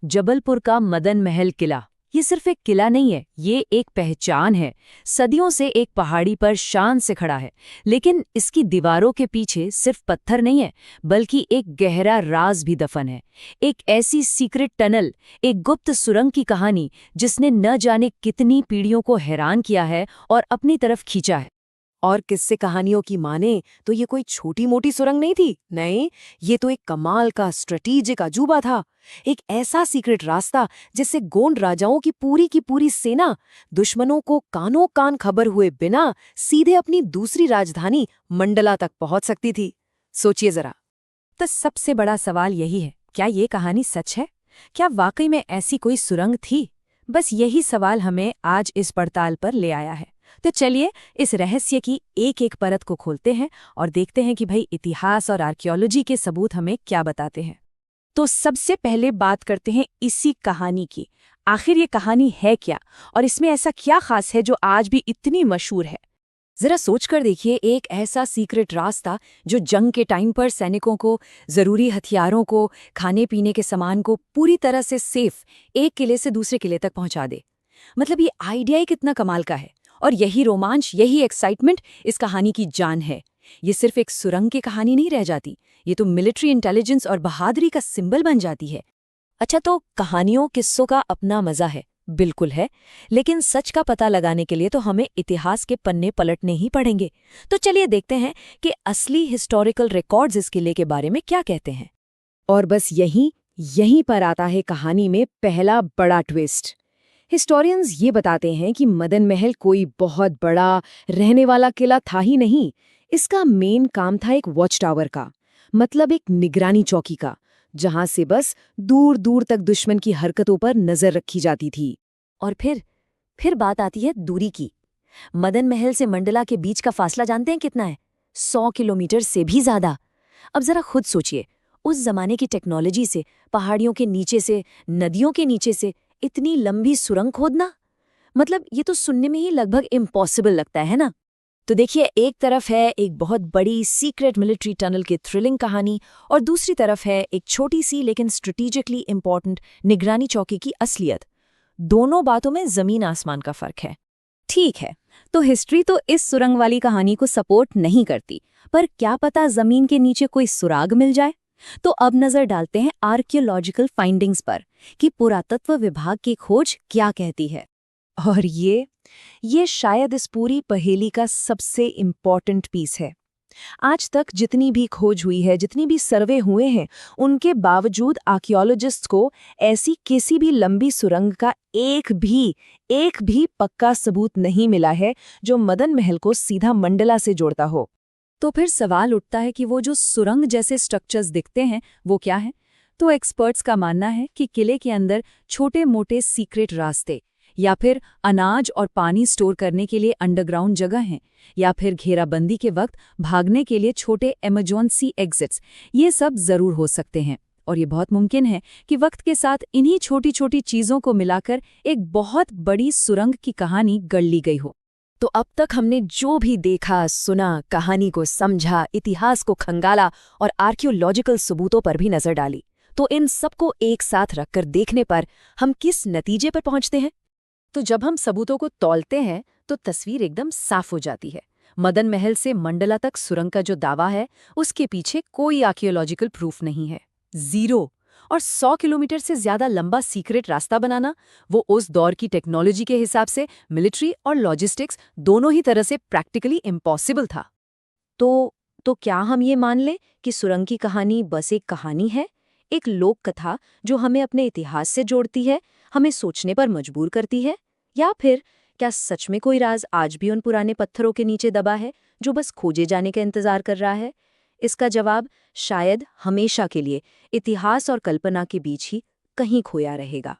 जबलपुर का मदन महल किला। ये सिर्फ एक किला नहीं है, ये एक पहचान है। सदियों से एक पहाड़ी पर शान से खड़ा है, लेकिन इसकी दीवारों के पीछे सिर्फ पत्थर नहीं है, बल्कि एक गहरा राज भी दफन है। एक ऐसी सीक्रेट टनल, एक गुप्त सुरंग की कहानी जिसने न जाने कितनी पीढ़ियों को हैरान किया है और अपनी तरफ खींचा है। और किस्से कहानियों की माने तो ये कोई छोटी मोटी सुरंग नहीं थी। नहीं, ये तो एक कमाल का स्ट्रेटेजिक अजूबा था। एक ऐसा सीक्रेट रास्ता जिससे गोंड राजाओं की पूरी सेना दुश्मनों को कानों कान खबर हुए बिना सीधे अपनी दूसरी राजधानी मंडला तक पहुंच सकती थी। सोचिए जरा। तो सबसे बड़ा सवाल यही है, क्या ये कहानी सच है? क्या वाकई में ऐसी कोई सुरंग थी? बस यही सवाल हमें आज इस पड़ताल पर ले आया है। तो चलिए इस रहस्य की एक एक परत को खोलते हैं और देखते हैं कि भाई इतिहास और आर्कियोलॉजी के सबूत हमें क्या बताते हैं। तो सबसे पहले बात करते हैं इसी कहानी की। आखिर ये कहानी है क्या और इसमें ऐसा क्या खास है जो आज भी इतनी मशहूर है? जरा सोचकर देखिए, एक ऐसा सीक्रेट रास्ता जो जंग के टाइम पर सैनिकों को जरूरी हथियारों को, खाने पीने के सामान को पूरी तरह से सेफ एक किले से दूसरे किले तक पहुंचा दे। मतलब ये आइडिया ही कितना कमाल का है। और यही रोमांच, यही एक्साइटमेंट इस कहानी की जान है। ये सिर्फ एक सुरंग की कहानी नहीं रह जाती, ये तो मिलिट्री इंटेलिजेंस और बहादुरी का सिंबल बन जाती है। अच्छा, तो कहानियों किस्सों का अपना मजा है, बिल्कुल है, लेकिन सच का पता लगाने के लिए तो हमें इतिहास के पन्ने पलटने ही पड़ेंगे। तो चलिए देखते हैं कि असली हिस्टोरिकल रिकॉर्ड्स इस किले के बारे में क्या कहते हैं। और बस यहीं पर आता है कहानी में पहला बड़ा ट्विस्ट। हिस्टोरियंस ये बताते हैं कि मदन महल कोई बहुत बड़ा रहने वाला किला था ही नहीं। इसका मेन काम था एक वॉच टावर का, मतलब एक निगरानी चौकी का, जहां से बस दूर दूर तक दुश्मन की हरकतों पर नजर रखी जाती थी। और फिर बात आती है दूरी की। मदन महल से मंडला के बीच का फासला जानते हैं कितना है? 100 किलोमीटर से भी ज्यादा। अब जरा खुद सोचिए, उस जमाने की टेक्नोलॉजी से, पहाड़ियों के नीचे से, नदियों के नीचे से इतनी लंबी सुरंग खोदना, मतलब ये तो सुनने में ही लगभग इम्पॉसिबल लगता है ना। तो देखिए, एक तरफ है एक बहुत बड़ी सीक्रेट मिलिट्री टनल की थ्रिलिंग कहानी, और दूसरी तरफ है एक छोटी सी लेकिन स्ट्रेटेजिकली इंपॉर्टेंट निगरानी चौकी की असलियत। दोनों बातों में जमीन आसमान का फर्क है। ठीक है, तो हिस्ट्री तो इस सुरंग वाली कहानी को सपोर्ट नहीं करती, पर क्या पता जमीन के नीचे कोई सुराग मिल जाए। तो अब नजर डालते हैं आर्कियोलॉजिकल फाइंडिंग्स पर कि पुरातत्व विभाग की खोज क्या कहती है। और ये शायद इस पूरी पहेली का सबसे इम्पॉर्टेंट पीस है। आज तक जितनी भी खोज हुई है, जितनी भी सर्वे हुए हैं, उनके बावजूद आर्कियोलॉजिस्ट्स को ऐसी किसी भी लंबी सुरंग का एक भी पक्का सबूत नहीं मिला है जो मदन महल को सीधा मंडला से जोड़ता हो। तो फिर सवाल उठता है कि वो जो सुरंग जैसे स्ट्रक्चर्स दिखते हैं वो क्या है? तो एक्सपर्ट्स का मानना है कि किले के अंदर छोटे मोटे सीक्रेट रास्ते, या फिर अनाज और पानी स्टोर करने के लिए अंडरग्राउंड जगह हैं, या फिर घेराबंदी के वक्त भागने के लिए छोटे इमरजेंसी एग्जिट्स, ये सब जरूर हो सकते हैं। और ये बहुत मुमकिन है कि वक्त के साथ इन्हीं छोटी छोटी चीजों को मिलाकर एक बहुत बड़ी सुरंग की कहानी गढ़ ली गई हो। तो अब तक हमने जो भी देखा, सुना, कहानी को समझा, इतिहास को खंगाला और आर्कियोलॉजिकल सबूतों पर भी नजर डाली, तो इन सबको एक साथ रखकर देखने पर हम किस नतीजे पर पहुंचते हैं? तो जब हम सबूतों को तौलते हैं तो तस्वीर एकदम साफ हो जाती है। मदन महल से मंडला तक सुरंग का जो दावा है, उसके पीछे कोई आर्कियोलॉजिकल प्रूफ नहीं है, जीरो। और 100 किलोमीटर से ज्यादा लंबा सीक्रेट रास्ता बनाना, वो उस दौर की टेक्नोलॉजी के हिसाब से मिलिट्री और लॉजिस्टिक्स दोनों ही तरह से प्रैक्टिकली इम्पॉसिबल था। तो क्या हम ये मान लें कि सुरंग की कहानी बस एक कहानी है, एक लोक कथा जो हमें अपने इतिहास से जोड़ती है, हमें सोचने पर मजबूर करती है? या फिर क्या सच में कोई राज आज भी उन पुराने पत्थरों के नीचे दबा है जो बस खोजे जाने का इंतजार कर रहा है? इसका जवाब शायद हमेशा के लिए इतिहास और कल्पना के बीच ही कहीं खोया रहेगा।